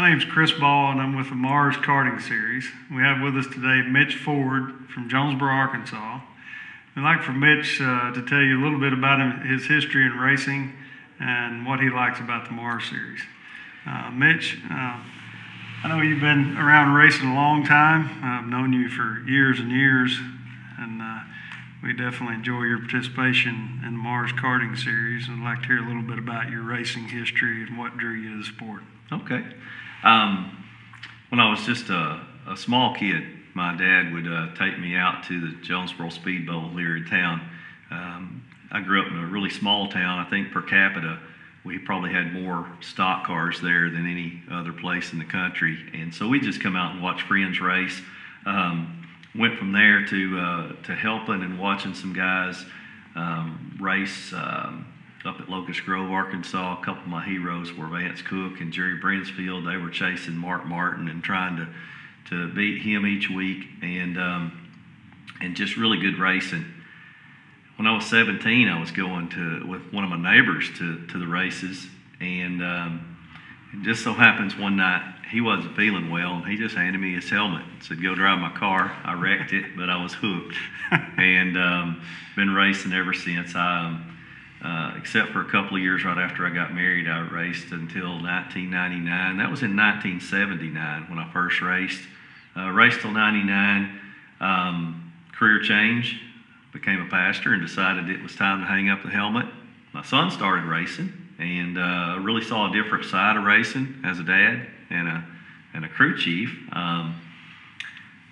My name's Chris Ball, and I'm with the MARS Karting Series. We have with us today Mitch Ford from Jonesboro, Arkansas. We'd like for Mitch to tell you a little bit about his history in racing and what he likes about the MARS Series. Mitch, I know you've been around racing a long time. I've known you for years and years, and we definitely enjoy your participation in the MARS Karting Series. I'd like to hear a little bit about your racing history and what drew you to the sport. Okay. When I was just a small kid, my dad would take me out to the Jonesboro Speed Bowl here in town. I grew up in a really small town. I think per capita, we probably had more stock cars there than any other place in the country. And so we just come out and watch friends race. Went from there to helping and watching some guys race up at Locust Grove, Arkansas. A couple of my heroes were Vance Cook and Jerry Brinsfield. They were chasing Mark Martin and trying to beat him each week, and just really good racing. When I was 17, I was going with one of my neighbors to the races, and it just so happens one night he wasn't feeling well, and he just handed me his helmet and said, "Go drive my car." I wrecked it, but I was hooked, and been racing ever since. Except for a couple of years right after I got married, I raced until 1999. That was in 1979 when I first raced. Raced till 99. Career change. Became a pastor and decided it was time to hang up the helmet. My son started racing, and really saw a different side of racing as a dad and a crew chief.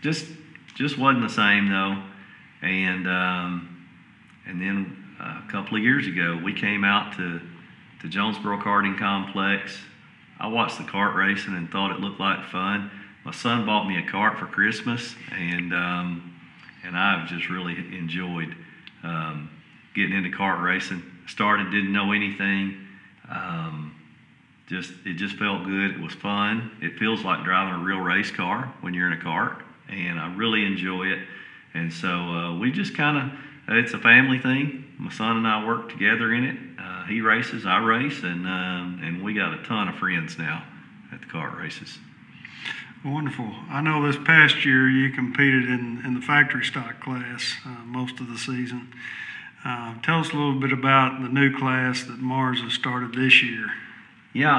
Just wasn't the same though, and then a couple of years ago we came out to Jonesboro Karting Complex. I watched the kart racing and thought it looked like fun. My son bought me a kart for Christmas, and I've just really enjoyed getting into kart racing. Started, didn't know anything. It just felt good. It was fun. It feels like driving a real race car when you're in a kart, and I really enjoy it. And so we just kind of, it's a family thing. My son and I work together in it. He races, I race, and we got a ton of friends now at the kart races. Wonderful. I know this past year you competed in the factory stock class most of the season. Tell us a little bit about the new class that MARS has started this year. Yeah,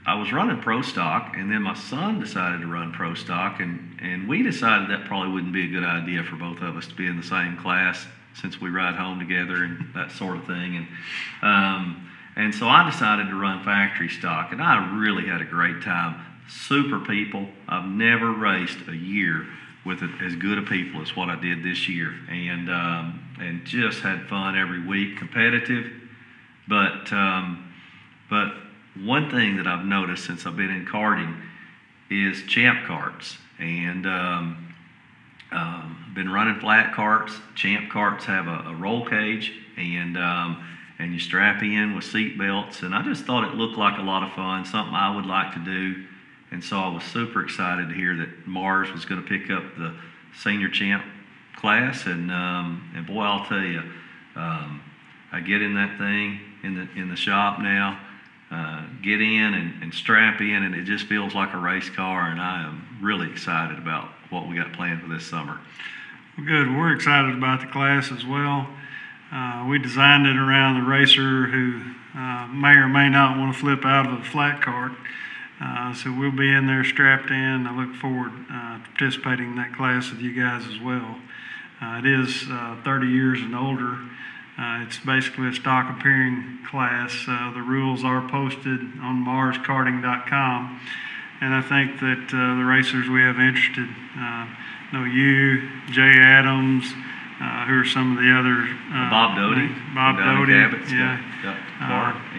I was running pro stock, and then my son decided to run pro stock, and we decided that probably wouldn't be a good idea for both of us to be in the same class since we ride home together and that sort of thing. And so I decided to run factory stock, and I really had a great time. Super people. I've never raced a year with as good a people as what I did this year, and just had fun every week. Competitive, but one thing that I've noticed since I've been in karting is champ karts, and been running flat karts. Champ karts have a roll cage, and you strap in with seat belts, and I just thought it looked like a lot of fun, something I would like to do. And so I was super excited to hear that MARS was going to pick up the senior champ class, and boy, I'll tell you, I get in that thing in the shop now, get in and strap in, and it just feels like a race car, and I am really excited about what we got planned for this summer. Well, good. We're excited about the class as well. We designed it around the racer who may or may not want to flip out of a flat kart. So we'll be in there strapped in. I look forward to participating in that class with you guys as well. It is 30 years and older. It's basically a stock appearing class. The rules are posted on marskarting.com. And I think that the racers we have interested, know you, Jay Adams, who are some of the other... Bob Doty. Bob Doty, yeah.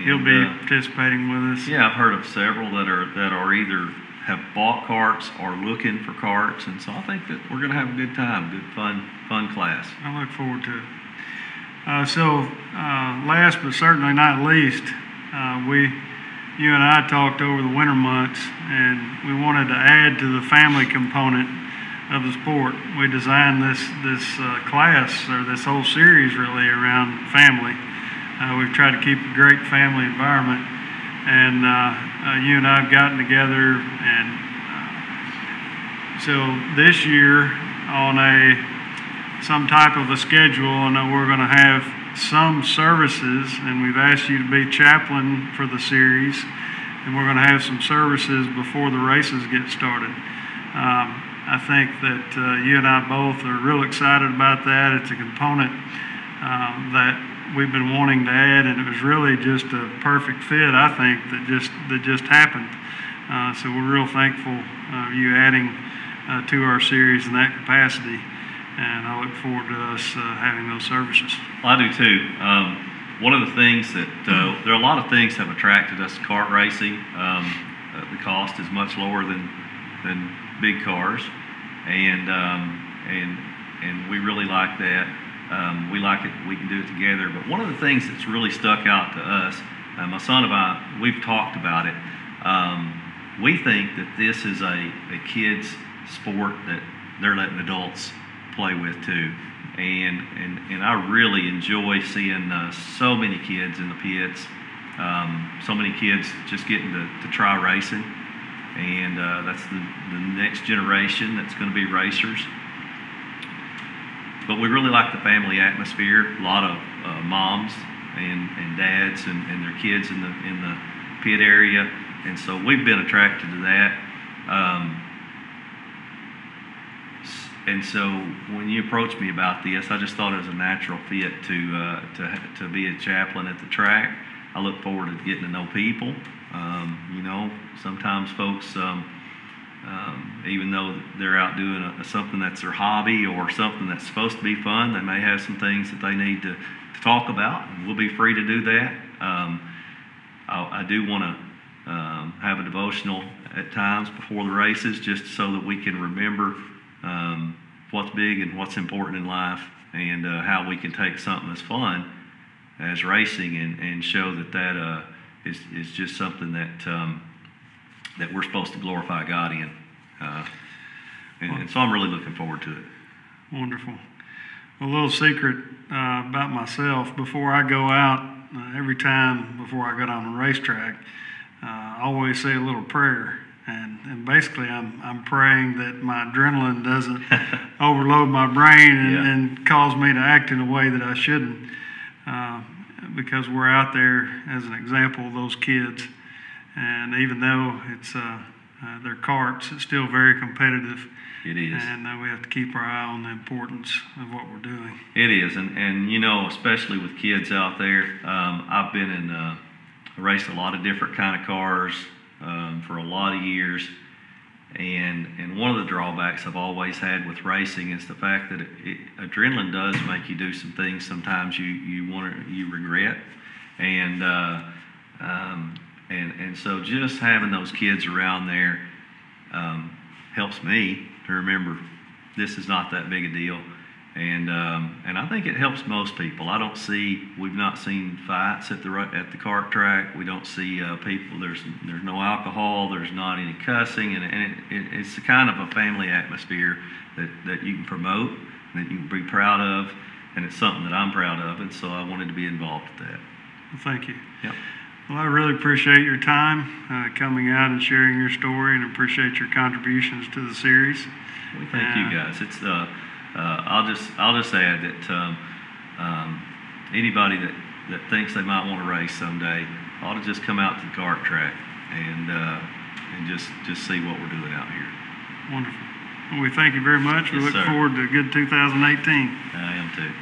He'll be participating with us. Yeah, I've heard of several that are either have bought karts or looking for karts, and so I think that we're going to have a good time, good fun class. I look forward to it. Last but certainly not least, you and I talked over the winter months, and we wanted to add to the family component of the sport. We designed this class, or this whole series really, around family. We've tried to keep a great family environment, and you and I have gotten together, and so this year on some type of a schedule, I know we're going to have some services, and we've asked you to be chaplain for the series, and we're going to have some services before the races get started. I think that you and I both are real excited about that. It's a component that we've been wanting to add, and it was really just a perfect fit, I think, that just happened. So we're real thankful of you adding to our series in that capacity, and I look forward to us having those services. Well, I do too. One of the things that there are a lot of things that have attracted us to kart racing. The cost is much lower than big cars, and we really like that. We like it. We can do it together. But one of the things that's really stuck out to us, my son and I, we've talked about it. We think that this is a kids' sport that they're letting adults play with too, and I really enjoy seeing so many kids in the pits, so many kids just getting to try racing, and that's the next generation that's going to be racers. But we really like the family atmosphere. A lot of moms and dads and their kids in the pit area, and so we've been attracted to that. And so when you approached me about this, I just thought it was a natural fit to be a chaplain at the track. I look forward to getting to know people. You know, sometimes folks, even though they're out doing something that's their hobby or something that's supposed to be fun, they may have some things that they need to talk about, and we'll be free to do that. I do want to have a devotional at times before the races, just so that we can remember what's big and what's important in life, and how we can take something as fun as racing and show that is just something that we're supposed to glorify God in. And so I'm really looking forward to it. Wonderful. A little secret about myself: before I go out, every time before I go down the racetrack, I always say a little prayer. And basically, I'm praying that my adrenaline doesn't overload my brain and cause me to act in a way that I shouldn't, because we're out there as an example of those kids. And even though it's their karts, it's still very competitive. It is. And we have to keep our eye on the importance of what we're doing. It is, and you know, especially with kids out there, I've been in raced a lot of different kind of cars. For a lot of years, and one of the drawbacks I've always had with racing is the fact that adrenaline does make you do some things sometimes you regret, and so just having those kids around there helps me to remember this is not that big a deal. And I think it helps most people. We've not seen fights at the kart track. We don't see people. There's no alcohol. There's not any cussing, and it's the kind of a family atmosphere that you can promote, that you can be proud of, and it's something that I'm proud of. And so I wanted to be involved with that. Well, thank you. Yep. Well, I really appreciate your time coming out and sharing your story, and appreciate your contributions to the series. Well, thank you guys. It's I'll just add that anybody that thinks they might want to race someday ought to just come out to the kart track and just see what we're doing out here. Wonderful. Well, we thank you very much. Yes, we look sir. forward to a good 2018. I am too.